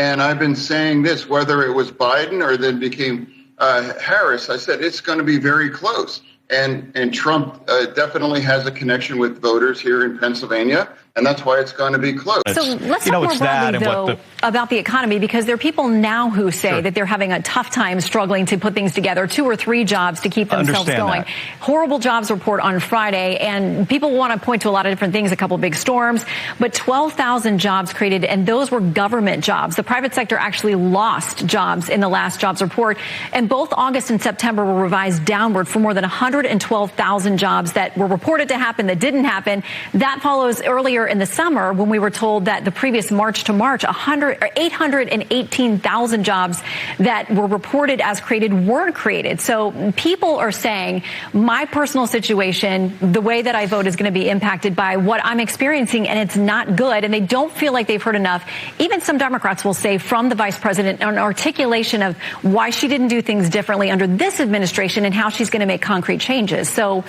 And I've been saying this, whether it was Biden or then became Harris, I said it's going to be very close. And Trump definitely has a connection with voters here in Pennsylvania, and that's why it's going to be close. So let's talk more broadly, though, about the economy, because there are people now who say that they're having a tough time struggling to put things together, 2 or 3 jobs to keep themselves going. Horrible jobs report on Friday, and people want to point to a lot of different things, a couple of big storms, but 12,000 jobs created, and those were government jobs. The private sector actually lost jobs in the last jobs report, and both August and September were revised downward for more than 112,000 jobs that were reported to happen that didn't happen. That follows earlier in the summer when we were told that the previous March to March, 818,000 jobs that were reported as created weren't created. So people are saying my personal situation, the way that I vote is going to be impacted by what I'm experiencing, and it's not good. And they don't feel like they've heard enough. Even some Democrats will say from the vice president an articulation of why she didn't do things differently under this administration and how she's going to make concrete changes. So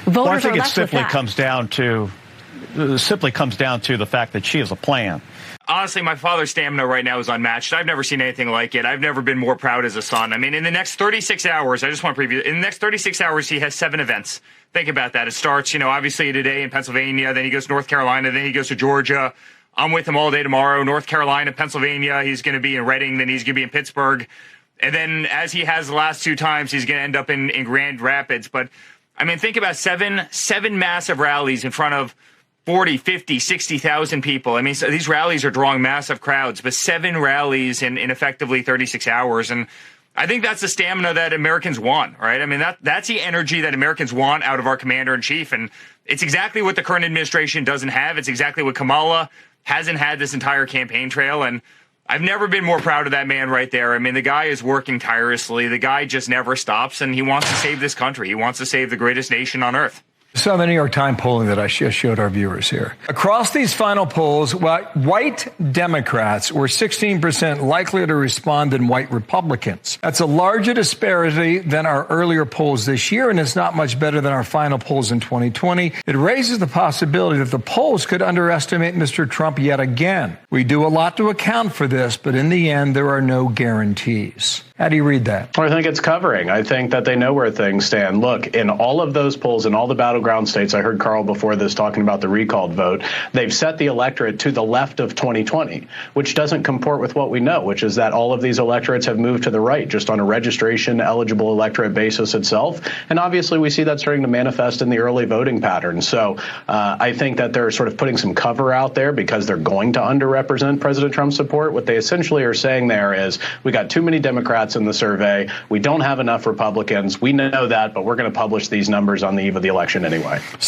voters are left with that. Simply comes down to the fact that she has a plan. Honestly, my father's stamina right now is unmatched. I've never seen anything like it. I've never been more proud as a son. I mean, in the next 36 hours, I just want to preview, in the next 36 hours, he has 7 events. Think about that. It starts, obviously today in Pennsylvania, then he goes to North Carolina, then he goes to Georgia. I'm with him all day tomorrow. North Carolina, Pennsylvania, he's going to be in Reading, then he's going to be in Pittsburgh. And then as he has the last 2 times, he's going to end up in Grand Rapids. But, I mean, think about seven massive rallies in front of 40, 50, 60,000 people. I mean, so these rallies are drawing massive crowds, but 7 rallies in effectively 36 hours. And I think that's the stamina that Americans want, right? I mean, that's the energy that Americans want out of our commander-in-chief. And it's exactly what the current administration doesn't have. It's exactly what Kamala hasn't had this entire campaign trail. And I've never been more proud of that man right there. I mean, the guy is working tirelessly. The guy just never stops, and he wants to save this country. He wants to save the greatest nation on earth. Some of the New York Times polling that I just showed our viewers here. Across these final polls, white Democrats were 16% likelier to respond than white Republicans. That's a larger disparity than our earlier polls this year, and it's not much better than our final polls in 2020. It raises the possibility that the polls could underestimate Mr. Trump yet again. We do a lot to account for this, but in the end, there are no guarantees. How do you read that? Well, I think it's covering. I think that they know where things stand. Look, in all of those polls, in all the battleground states, I heard Carl before this talking about the recalled vote, they've set the electorate to the left of 2020, which doesn't comport with what we know, which is that all of these electorates have moved to the right, just on a registration eligible electorate basis itself. And obviously, we see that starting to manifest in the early voting patterns. So I think that they're sort of putting some cover out there because they're going to underrepresent President Trump's support. What they essentially are saying there is we got too many Democrats in the survey. We don't have enough Republicans. We know that, but we're going to publish these numbers on the eve of the election anyway.